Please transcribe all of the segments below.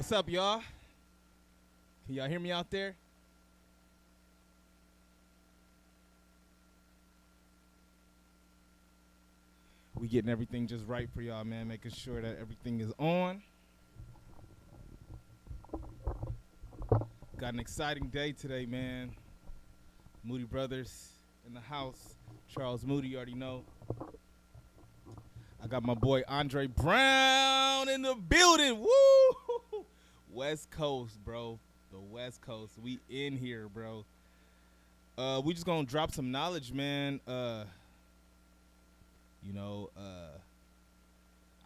What's up, y'all? Can y'all hear me out there? We getting everything just right for y'all, man. Making sure that everything is on. Got an exciting day today, man. Moody Brothers in the house. Charles Moody, you already know. I got my boy Andre Brown in the building. Woo! West Coast, bro. The West Coast. We in here, bro. We just gonna drop some knowledge, man. I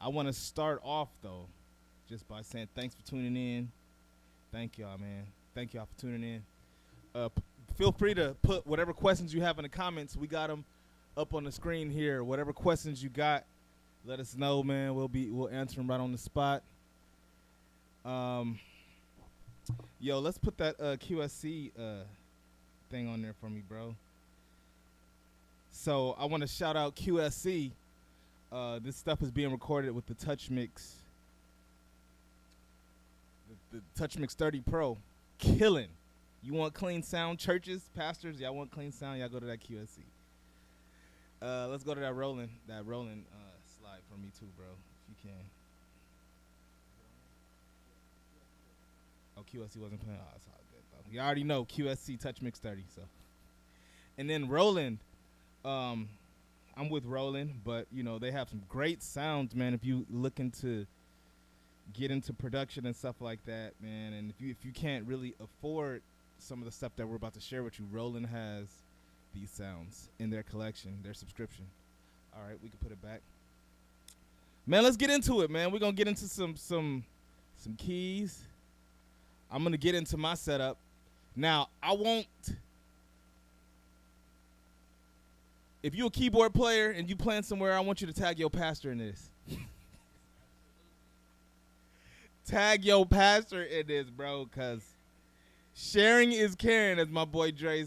want to start off though, just by saying thanks for tuning in. Thank y'all, man. Thank y'all for tuning in. Feel free to put whatever questions you have in the comments. We got them up on the screen here. Whatever questions you got, let us know, man. We'll answer them right on the spot. Yo, let's put that QSC thing on there for me, bro. So I want to shout out QSC. This stuff is being recorded with the Touch Mix, the Touch Mix 30 Pro, killing. You want clean sound, churches, pastors? Y'all want clean sound? Y'all go to that QSC. Let's go to that rolling slide for me too, bro, if you can. Oh, QSC wasn't playing. Oh, it's all good, though. You already know QSC Touch Mix 30. So, and then Roland. I'm with Roland, but you know they have some great sounds, man. If you looking to get into production and stuff like that, man, and if you can't really afford some of the stuff that we're about to share with you, Roland has these sounds in their collection, their subscription. All right, we can put it back. Man, let's get into it, man. We're gonna get into some keys. I'm gonna get into my setup. Now, I won't. If you're a keyboard player and you playing somewhere, I want you to tag your pastor in this. Tag your pastor in this, bro, because sharing is caring, as my boy Dre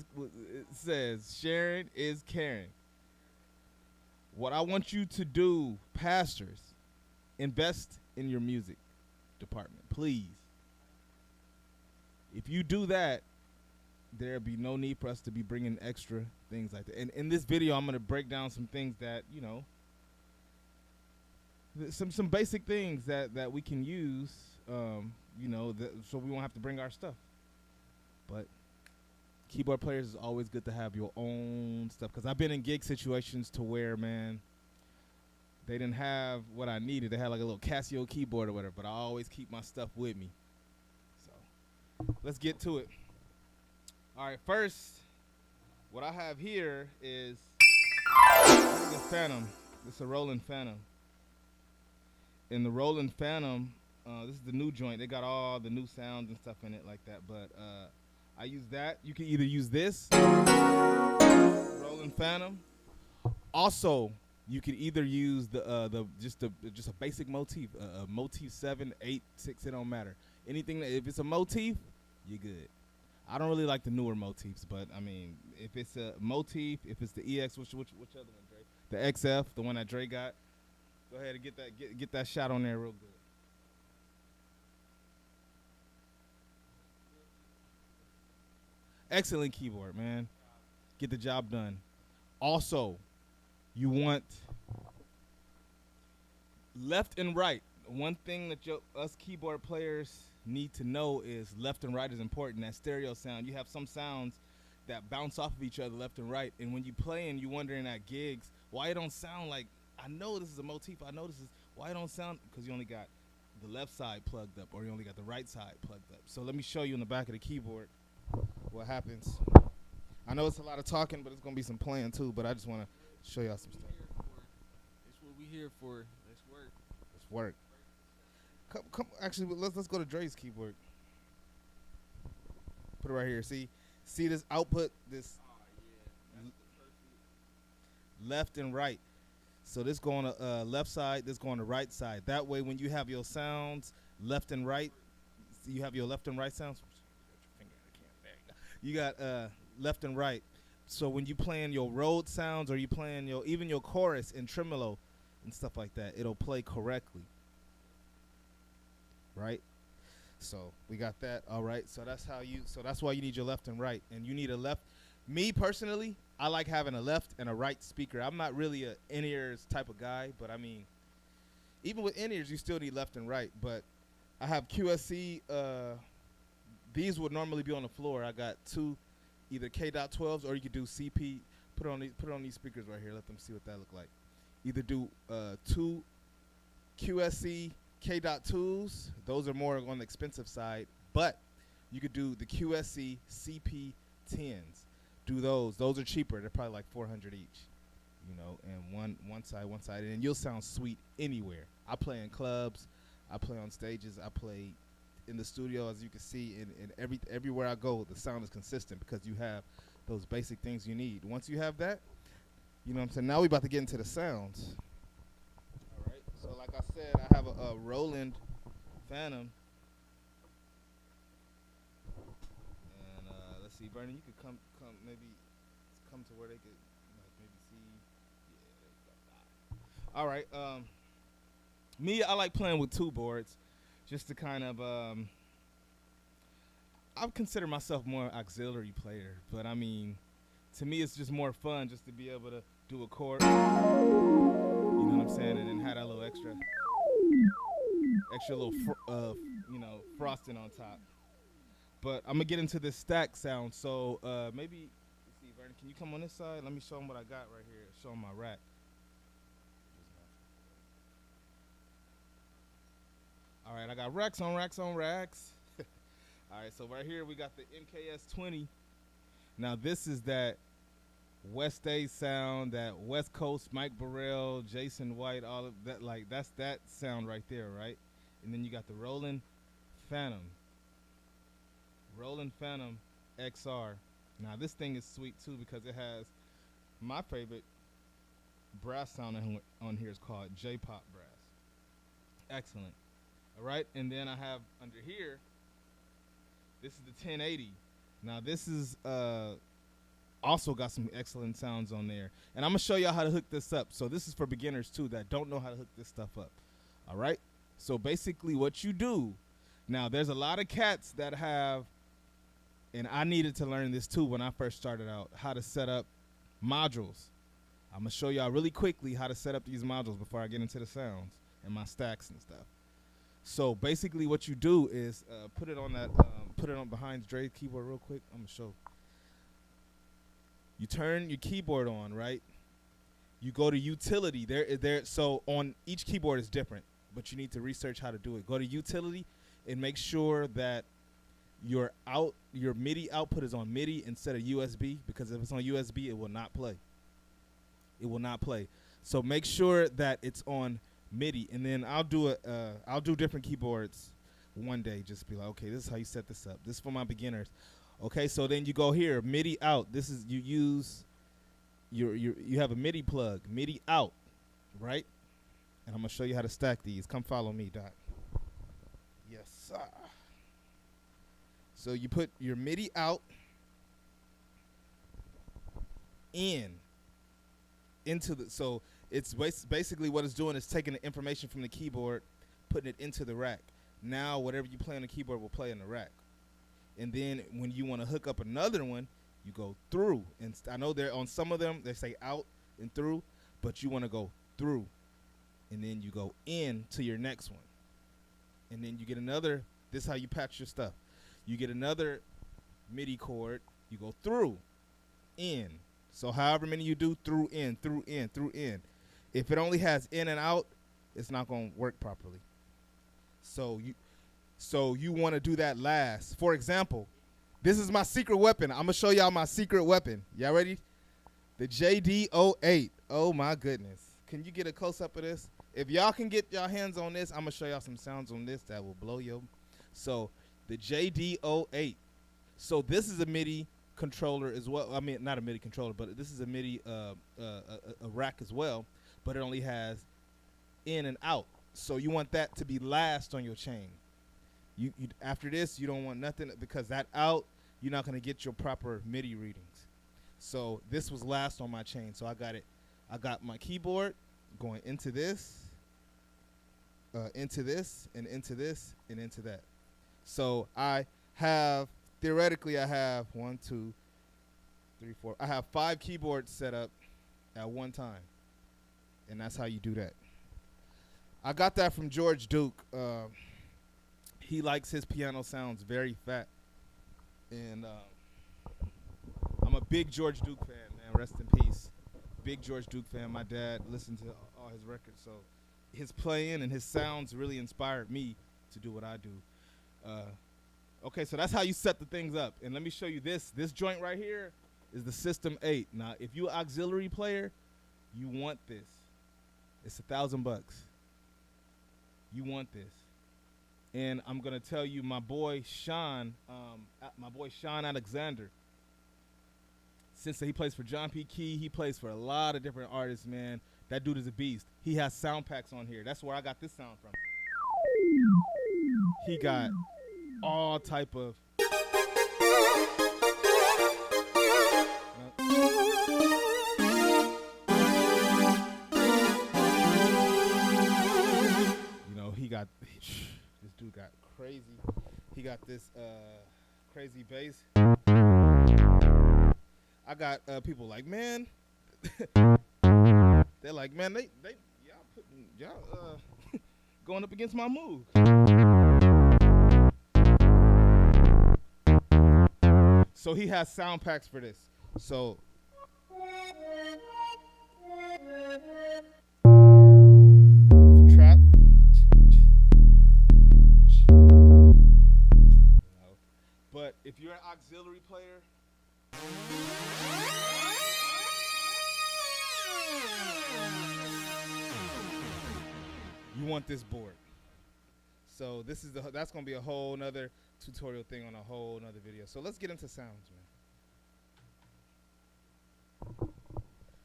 says. Sharing is caring. What I want you to do, pastors, invest in your music department, please. If you do that, there'll be no need for us to be bringing extra things like that. And in this video, I'm going to break down some things that, you know, some basic things that we can use, you know, so we won't have to bring our stuff. But keyboard players is always good to have your own stuff, because I've been in gig situations to where, man, they didn't have what I needed. They had like a little Casio keyboard or whatever, but I always keep my stuff with me. So let's get to it. All right, first, what I have here is the Phantom. This is a Roland Phantom. In the Roland Phantom, this is the new joint. They got all the new sounds and stuff in it like that, but I use that. You can either use this Roland Phantom. Also, you could either use just a basic motif, a motif 7, 8, 6. It don't matter. Anything that, if it's a motif, you're good. I don't really like the newer motifs, but I mean, if it's a motif, if it's the EX, which other one, Dre? The XF, the one that Dre got. Go ahead and get that shot on there real good. Excellent keyboard, man. Get the job done. Also, you want left and right. One thing that us keyboard players need to know is left and right is important. That stereo sound. You have some sounds that bounce off of each other left and right. And when you play and you wondering at gigs, why it don't sound like, I know this is a motif, I know this is, why it don't sound, because you only got the left side plugged up or you only got the right side plugged up. So let me show you in the back of the keyboard what happens. I know it's a lot of talking, but it's going to be some playing too, but I just want to show y'all some stuff. That's what we here for. Let's work. Let's work. Come, actually, let's go to Dre's keyboard. Put it right here. See this output, this left and right. So this going to left side, this going to right side. That way, when you have your sounds left and right, you have your left and right sounds. You got left and right. So when you playing your road sounds or you playing even your chorus and tremolo and stuff like that, it'll play correctly. Right? So we got that. All right. So that's how you. So that's why you need your left and right, and you need a left. Me personally, I like having a left and a right speaker. I'm not really a in-ears type of guy, but I mean, even with in-ears, you still need left and right. But I have QSC. These would normally be on the floor. I got two, either K.12s or you could do CP. Put it on these speakers right here. Let them see what that look like. Either do two QSC K.2s. Those are more on the expensive side, but you could do the QSC CP10s. Do those. Those are cheaper. They're probably like $400 each. You know, and one side, and you'll sound sweet anywhere. I play in clubs. I play on stages. I play in the studio, as you can see, in everywhere I go, the sound is consistent because you have those basic things you need. Once you have that, you know what I'm saying? Now we're about to get into the sounds. All right. So like I said, I have a Roland Phantom. And let's see, Vernon, you could come maybe come to where they could like maybe see. Yeah, there you go. All right. Me, I like playing with two boards, just to kind of. I consider myself more auxiliary player, but I mean, to me, it's just more fun just to be able to do a chord. You know what I'm saying, and then have that little extra little, frosting on top. But I'm gonna get into this stack sound. So maybe, let's see, Vernon, can you come on this side? Let me show them what I got right here. Show them my rack. All right, I got racks on racks on racks. All right, so right here we got the MKS 20. Now this is that West A sound, that West Coast Mike Burrell, Jason White, all of that. Like that's that sound right there, right? And then you got the Roland Phantom XR. Now this thing is sweet too because it has my favorite brass sound on here is called J-Pop brass. Excellent. All right, and then I have under here, this is the 1080. Now this is also got some excellent sounds on there. And I'm going to show y'all how to hook this up. So this is for beginners too that don't know how to hook this stuff up. All right, so basically what you do, now there's a lot of cats that have, and I needed to learn this too when I first started out, how to set up modules. I'm going to show y'all really quickly how to set up these modules before I get into the sounds and my stacks and stuff. So basically what you do is put it on behind Dre's keyboard real quick. I'm going to show. You turn your keyboard on, right? You go to utility. So on each keyboard is different, but you need to research how to do it. Go to utility and make sure that your MIDI output is on MIDI instead of USB, because if it's on USB, it will not play. It will not play. So make sure that it's on MIDI, and then I'll do different keyboards one day. Just be like, okay, this is how you set this up. This is for my beginners. Okay, so then you go here, MIDI out. This is you use you have a MIDI plug, MIDI out, right? And I'm gonna show you how to stack these. Come follow me, Doc. Yes, sir. So you put your MIDI out into the, so it's basically what it's doing is taking the information from the keyboard, putting it into the rack. Now whatever you play on the keyboard will play in the rack. And then when you want to hook up another one, you go through. And I know they're on some of them, they say out and through, but you want to go through. And then you go in to your next one. And then you get another, this is how you patch your stuff. You get another MIDI chord, you go through, in. So however many you do, through, in, through, in, through, in. If it only has in and out, it's not going to work properly. So you want to do that last. For example, this is my secret weapon. I'm going to show y'all my secret weapon. Y'all ready? The JD08. Oh, my goodness. Can you get a close-up of this? If y'all can get y'all hands on this, I'm going to show y'all some sounds on this that will blow you. So the JD08. So this is a MIDI controller as well. I mean, not a MIDI controller, but this is a MIDI a rack as well, but it only has in and out. So you want that to be last on your chain. You after this, you don't want nothing, because that out, you're not going to get your proper MIDI readings. So this was last on my chain. So I got my keyboard going into this, and into this, and into that. So I have, theoretically, I have 1, 2, 3, 4. I have 5 keyboards set up at one time. And that's how you do that. I got that from George Duke. He likes his piano sounds very fat. And I'm a big George Duke fan, man. Rest in peace. Big George Duke fan. My dad listened to all his records. So his playing and his sounds really inspired me to do what I do. Okay, so that's how you set the things up. And let me show you this. This joint right here is the System 8. Now, if you're an auxiliary player, you want this. It's $1,000. You want this. And I'm going to tell you my boy Sean Alexander, since he plays for John P. Key, he plays for a lot of different artists, man. That dude is a beast. He has sound packs on here. That's where I got this sound from. He got all type of he got this dude got crazy. He got this crazy bass. I got people like, man, they're like, man, y'all going up against my move. So he has sound packs for this. So trap. But if you're an auxiliary player, you want this board. So this is that's gonna be a whole nother tutorial thing on a whole nother video. So let's get into sounds, man.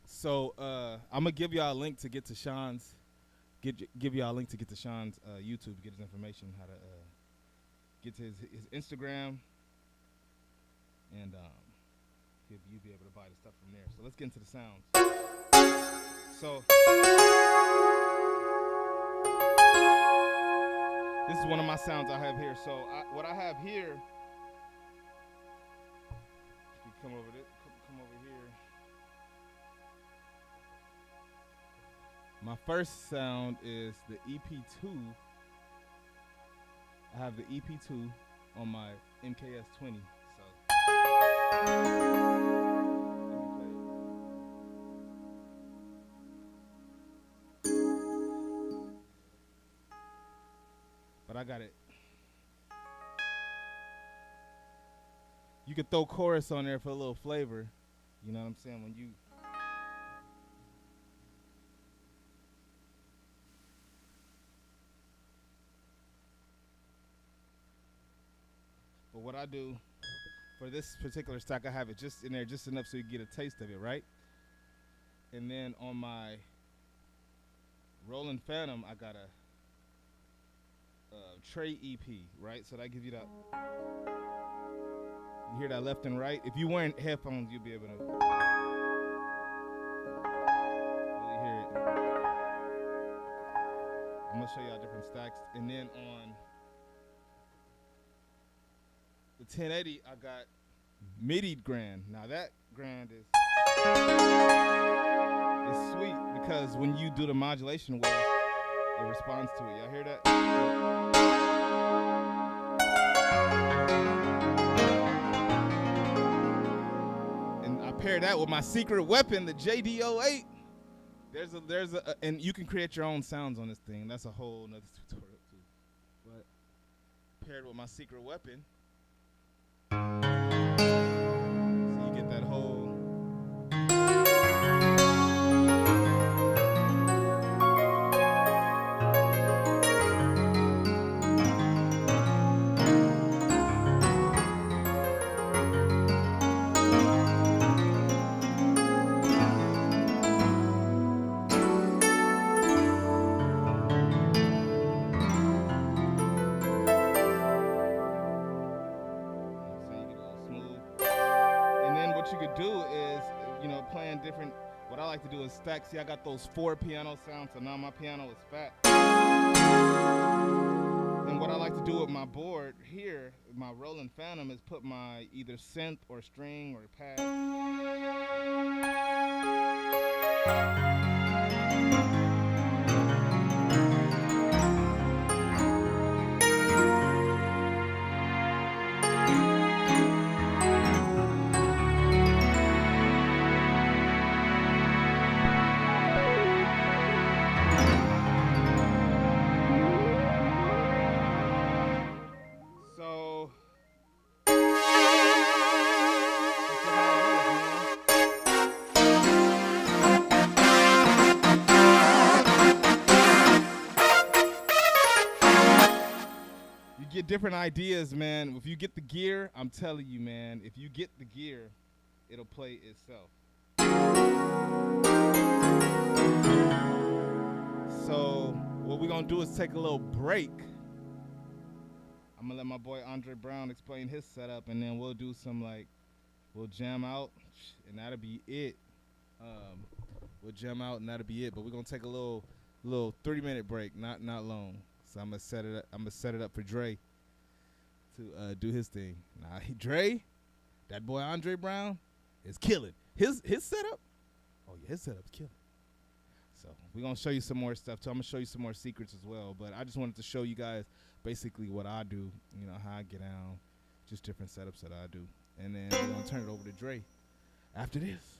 So I'm gonna give y'all a link to get to Sean's give y'all a link to get to Sean's YouTube to get his information, how to get to his Instagram, and you'll be able to buy the stuff from there. So let's get into the sounds. So this is one of my sounds I have here. So what I have here, if you come over here. My first sound is the EP2. I have the EP2 on my MKS20. So let me play it. But I got it. You could throw chorus on there for a little flavor. You know what I'm saying? When you But what I do for this particular stack, I have it just in there just enough so you get a taste of it, right? And then on my Roland Phantom, I got a Trey EP, right? So that gives you that. You hear that left and right? If you're wearing headphones, you'll be able to really hear it. I'm gonna show y'all different stacks. And then on the 1080, I got MIDI grand. Now that grand is sweet because when you do the modulation well, it responds to it. Y'all hear that? And I pair that with my secret weapon, the JD08. There's a and you can create your own sounds on this thing. That's a whole nother tutorial too. But paired with my secret weapon, so you get that whole. What I like to do is stack. See, I got those 4 piano sounds, so now my piano is fat. And then what I like to do with my board here, my Roland Phantom, is put my either synth or string or pad. So that's what it is, man. You get different ideas, man. If you get the gear, I'm telling you, man, if you get the gear, it'll play itself. So what we're gonna do is take a little break. I'm gonna let my boy Andre Brown explain his setup, and then we'll do some we'll jam out, and that'll be it. Um, we'll jam out, and that'll be it. But we're gonna take a little 30-minute break, not long. So I'm gonna set it up. I'm gonna set it up for Dre to do his thing. Now, Dre, that boy Andre Brown, is killing his setup. Oh yeah, his setup's killing. So we're gonna show you some more stuff too. I'm gonna show you some more secrets as well. But I just wanted to show you guys basically what I do. You know how I get down, just different setups that I do, and then we're gonna turn it over to Dre after this.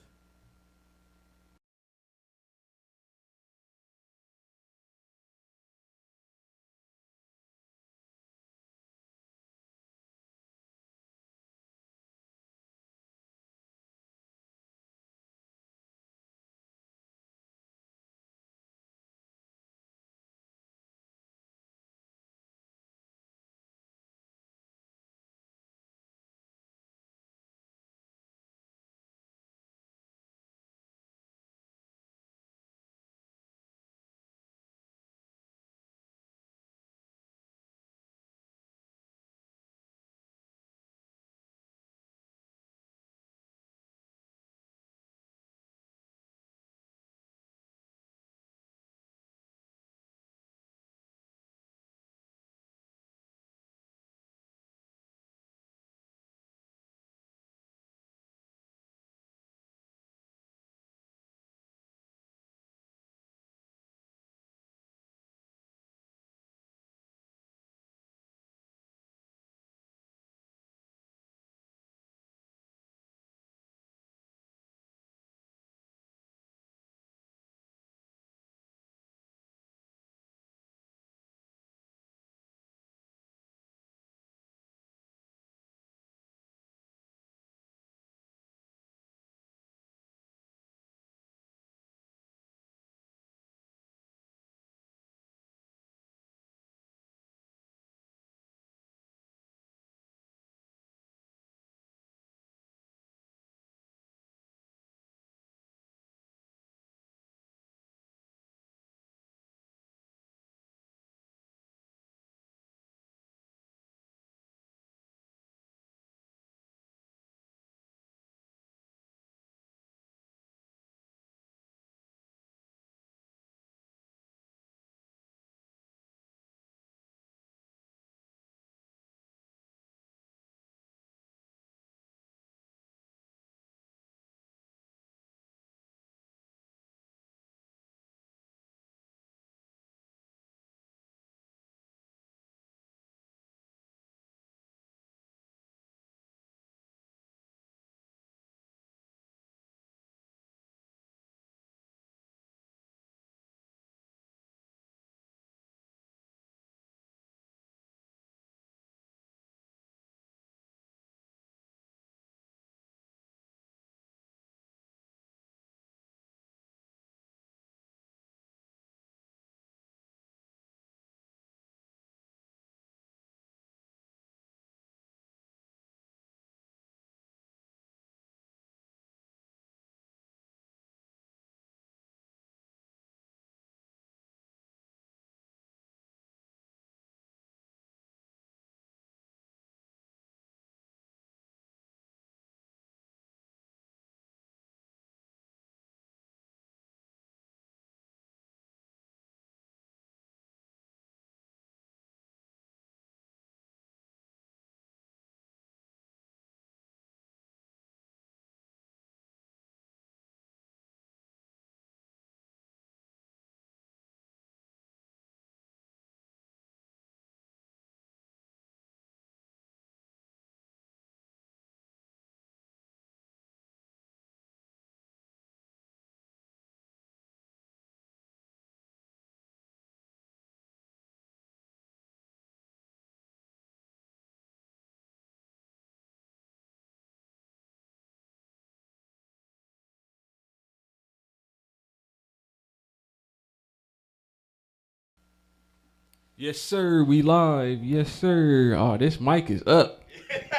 Yes, sir. We live. Yes, sir. Oh, this mic is up.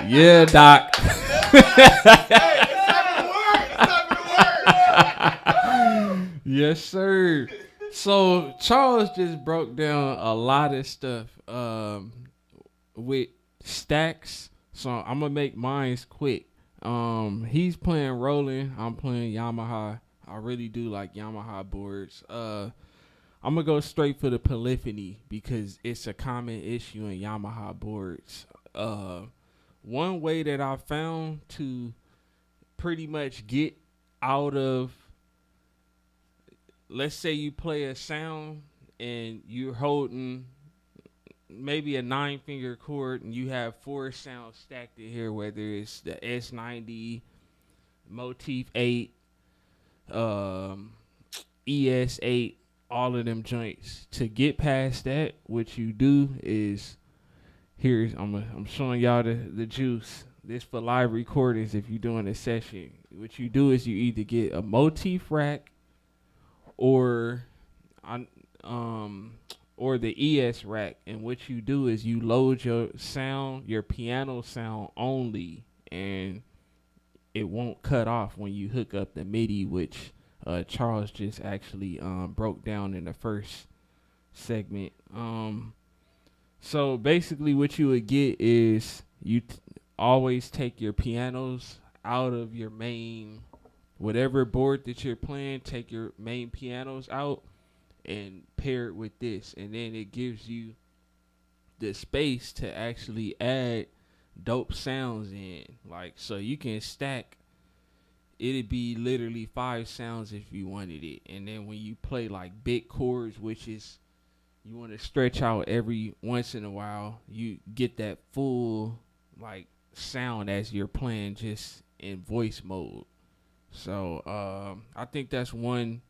Yeah, Doc. Yes, sir. So Charles just broke down a lot of stuff with stacks. So I'm gonna make mine's quick. He's playing Roland. I'm playing Yamaha. I really do like Yamaha boards. I'm gonna go straight for the polyphony because it's a common issue in Yamaha boards. One way that I found to pretty much get out of, let's say you play a sound and you're holding maybe a 9-finger chord and you have 4 sounds stacked in here, whether it's the S90, Motif 8, ES8, all of them joints. To get past that, what you do is, I'm showing y'all the juice. This for live recordings. If you're doing a session, what you do is you either get a Motif rack or the ES rack, and what you do is you load your sound, your piano sound only, and it won't cut off when you hook up the MIDI, which Charles just actually broke down in the first segment. So basically what you would get is you always take your pianos out of your main, whatever board that you're playing, take your main pianos out and pair it with this, and then it gives you the space to actually add dope sounds in. Like, so you can stack, it'd be literally 5 sounds if you wanted it. And then when you play like big chords, which is you want to stretch out every once in a while, you get that full like sound as you're playing just in voice mode. So I think that's one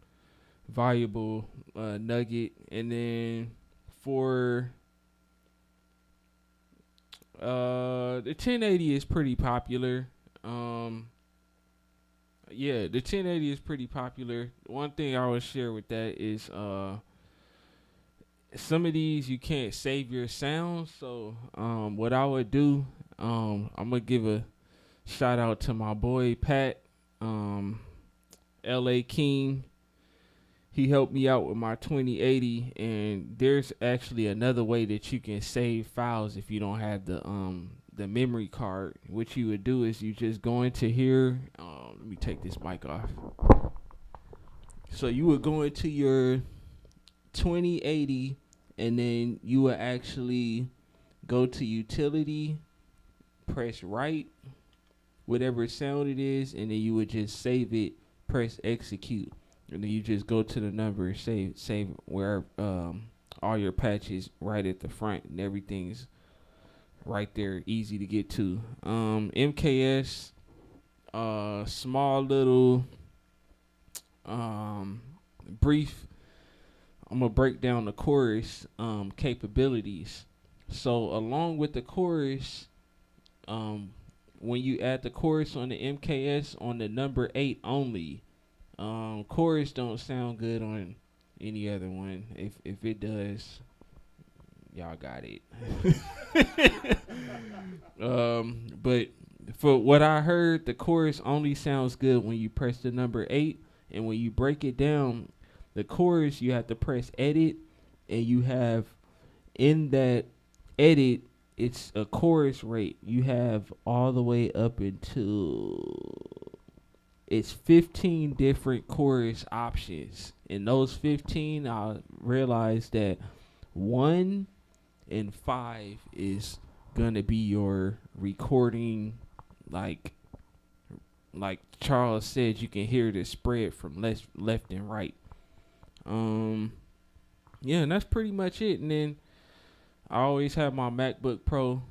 valuable nugget. And then for the 1080 is pretty popular. Yeah, the 1080 is pretty popular. One thing I would share with that is some of these you can't save your sounds. So what I would do, I'm gonna give a shout out to my boy Pat, LA King. He helped me out with my 2080, and there's actually another way that you can save files if you don't have the memory card. What you would do is you just go into here. Let me take this mic off. So you would go into your 2080, and then you would actually go to utility, press right, whatever sound it is, and then you would just save it, press execute. And then you just go to the number, save where all your patches right at the front, and everything's right there, easy to get to. MKS, small little brief. I'm gonna break down the chorus capabilities. So along with the chorus, when you add the chorus on the MKS on the number 8 only. Chorus don't sound good on any other one. If it does, y'all got it. But for what I heard, the chorus only sounds good when you press the number 8, and when you break it down, the chorus you have to press edit, and you have in that edit, it's a chorus rate. You have all the way up until it's 15 different chorus options. In those 15, I realized that 1 and 5 is gonna be your recording. Like Charles said, you can hear the spread from left and right. Yeah, and that's pretty much it. And then I always have my MacBook Pro.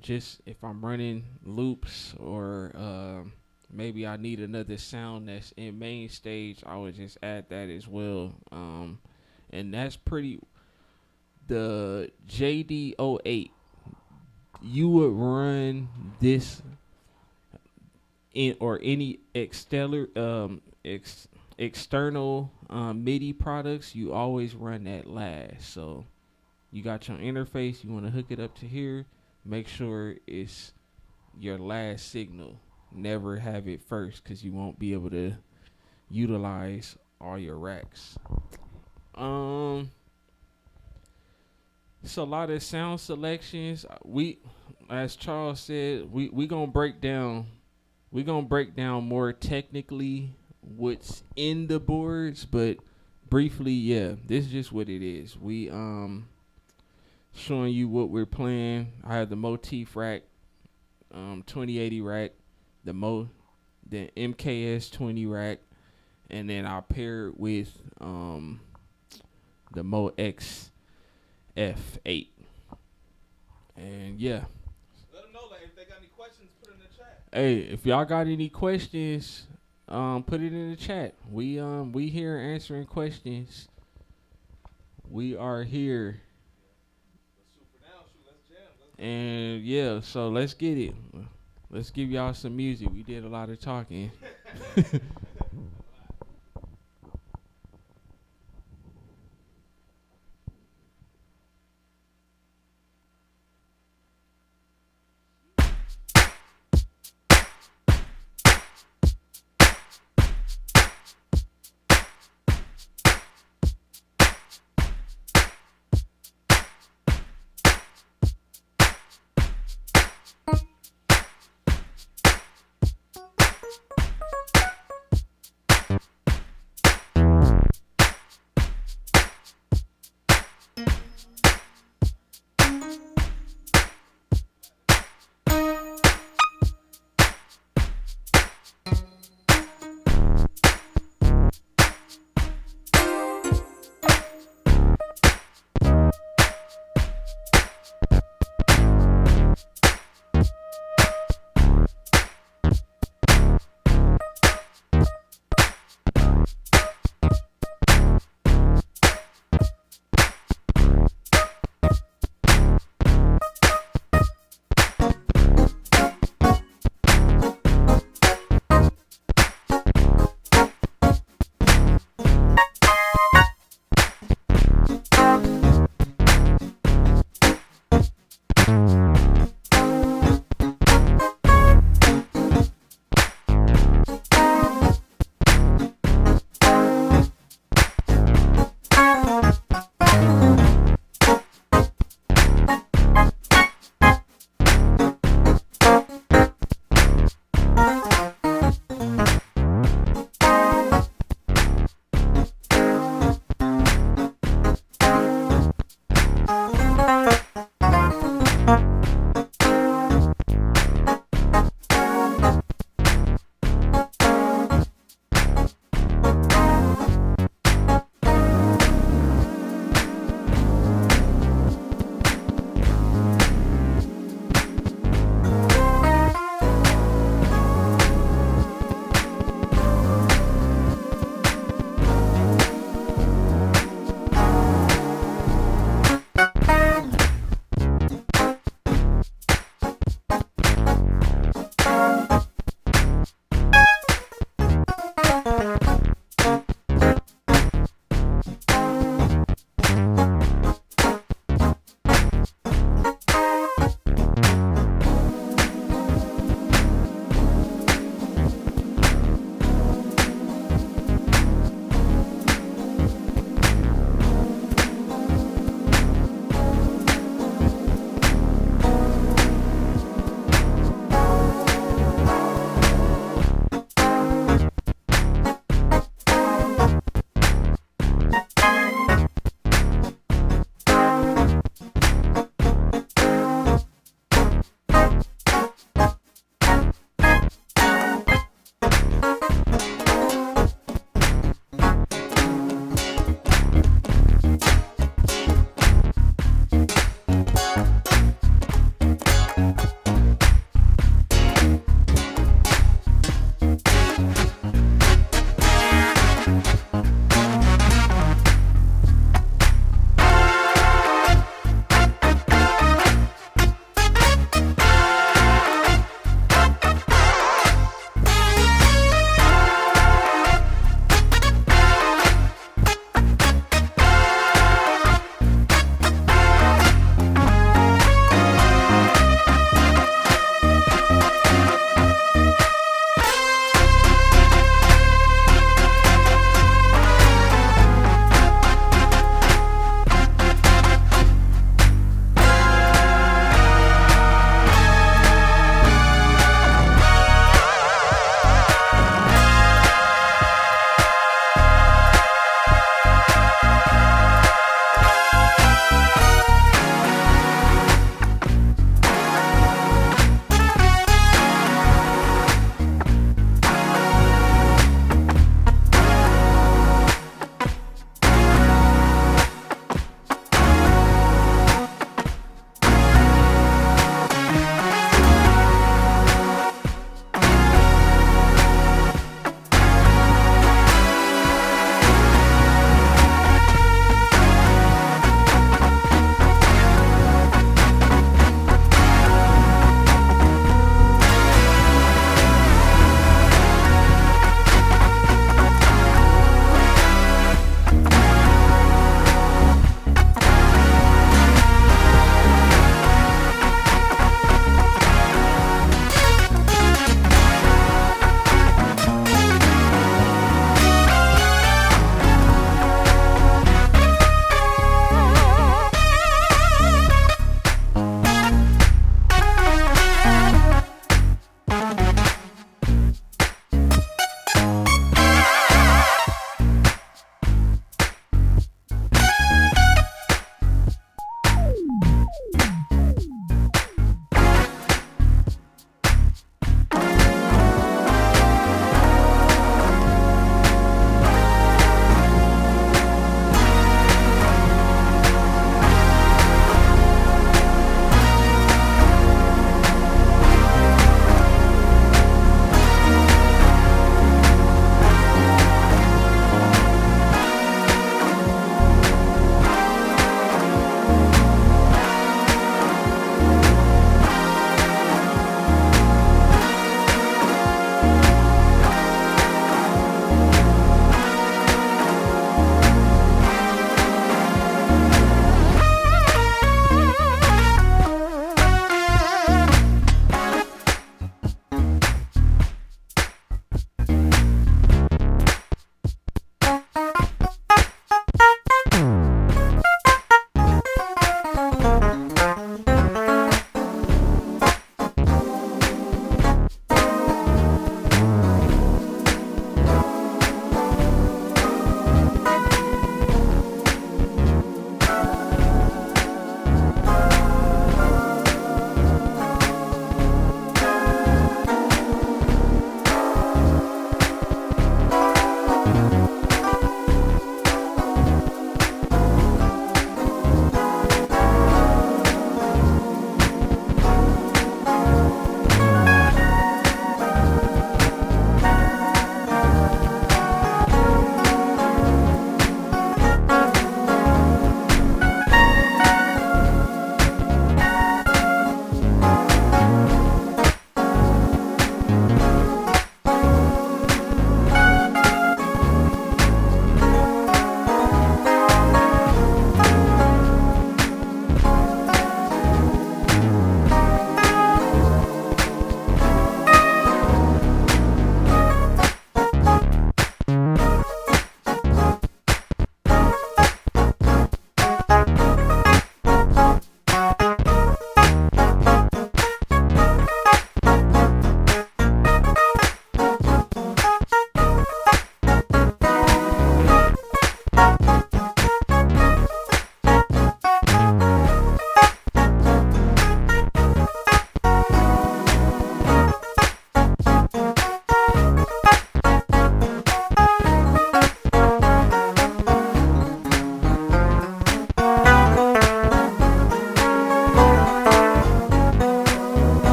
Just if I'm running loops or maybe I need another sound that's in main stage, I would just add that as well. And that's the JD08. You would run this in or any external MIDI products. You always run that last. So You got your interface. You want to hook it up to here. Make sure it's your last signal. Never have it first because you won't be able to utilize all your racks. It's a lot of sound selections. We, as Charles said, we gonna break down. We gonna break down more technically what's in the boards, but briefly, yeah, this is just what it is. We showing you what we're playing. I have the Motif rack, 2080 rack, the MKS 20 rack, and then I'll pair it with the Mo X F8. And yeah. Let them know, like, if they got any questions, put it in the chat. Hey, if y'all got any questions, put it in the chat. We here answering questions. We are here. Let's shoot for now. Shoot, let's jam. And yeah, so let's get it. Let's give y'all some music. We did a lot of talking.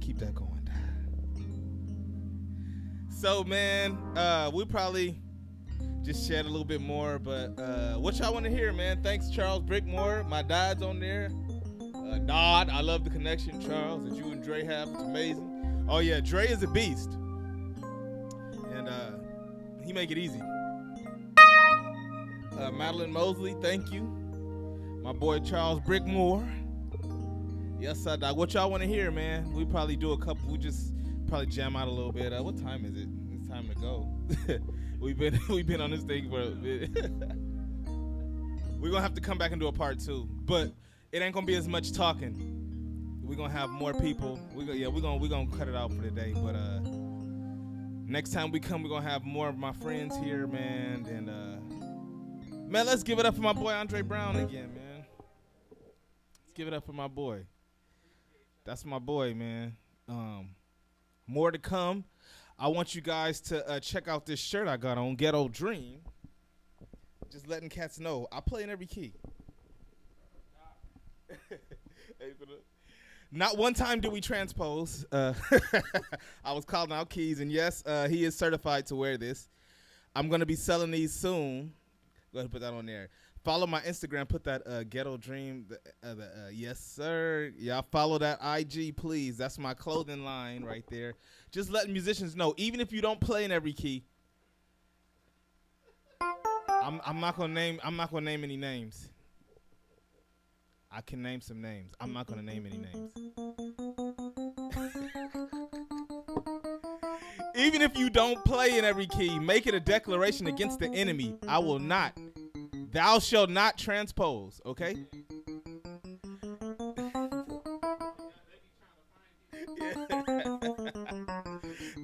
man. Keep that going. So, man, we probably just shared a little bit more, but what y'all want to hear, man? Thanks, Charles Brickmore. My dad's on there. Nod, I love the connection, Charles, that you and Dre have. It's amazing. Oh, yeah, Dre is a beast. And he make it easy. Madeline Mosley, thank you. My boy, Charles Brickmore. Yes, I dog. What y'all want to hear, man? We probably do a couple. We just probably jam out a little bit. What time is it? It's time to go. we've been on this thing for a bit. We're gonna have to come back and do a part 2, but it ain't gonna be as much talking. We're gonna have more people. We're gonna cut it out for today. But next time we come, we're gonna have more of my friends here, man. And man, let's give it up for my boy Andre Brown again, man. Let's give it up for my boy. That's my boy, man. More to come. I want you guys to check out this shirt I got on, Ghetto Dream. Just letting cats know I play in every key. Not one time did we transpose. I was calling out keys, and yes, he is certified to wear this. I'm going to be selling these soon. Go ahead and put that on there. Follow my Instagram. Put that Ghetto Dream. Yes, sir. Y'all follow that IG, please. That's my clothing line right there. Just letting musicians know, even if you don't play in every key, I'm not gonna name any names. I can name some names. I'm not gonna name any names. Even if you don't play in every key, make it a declaration against the enemy. I will not. Thou shalt not transpose, okay?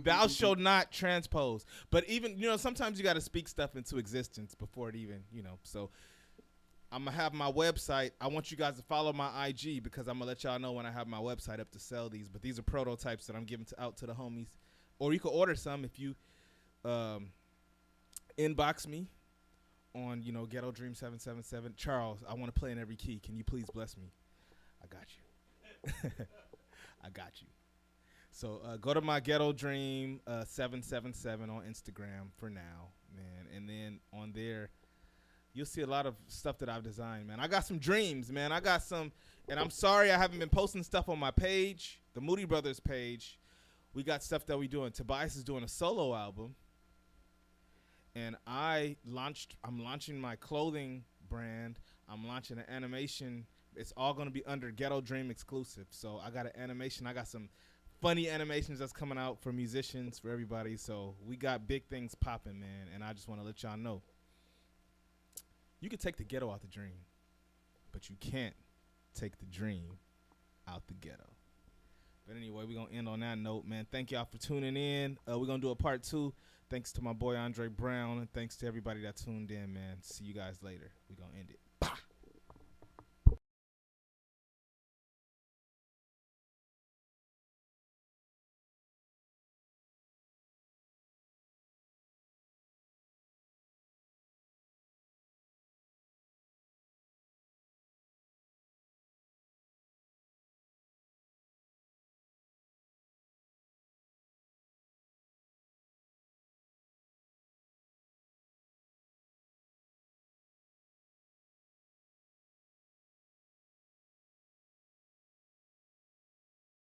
Thou shalt not transpose. But even, sometimes you got to speak stuff into existence before it even, So I'm going to have my website. I want you guys to follow my IG because I'm going to let y'all know when I have my website up to sell these. But these are prototypes that I'm giving out to the homies. Or you can order some if you inbox me on, Ghetto Dream 777. Charles, I want to play in every key. Can you please bless me? I got you. I got you. So go to my Ghetto Dream 777 on Instagram for now, man. And then on there, you'll see a lot of stuff that I've designed, man. I got some dreams, man. I got some, and I'm sorry I haven't been posting stuff on my page, the Moody Brothers page. We got stuff that we doing. Tobias is doing a solo album. And I'm launching my clothing brand. I'm launching an animation. It's all going to be under Ghetto Dream exclusive. So I got an animation. I got some funny animations that's coming out for musicians, for everybody. So we got big things popping, man. And I just want to let y'all know. You can take the ghetto out the dream, but you can't take the dream out the ghetto. But anyway, we're going to end on that note, man. Thank y'all for tuning in. We're going to do a part 2. Thanks to my boy Andre Brown, and thanks to everybody that tuned in, man. See you guys later. We're going to end it.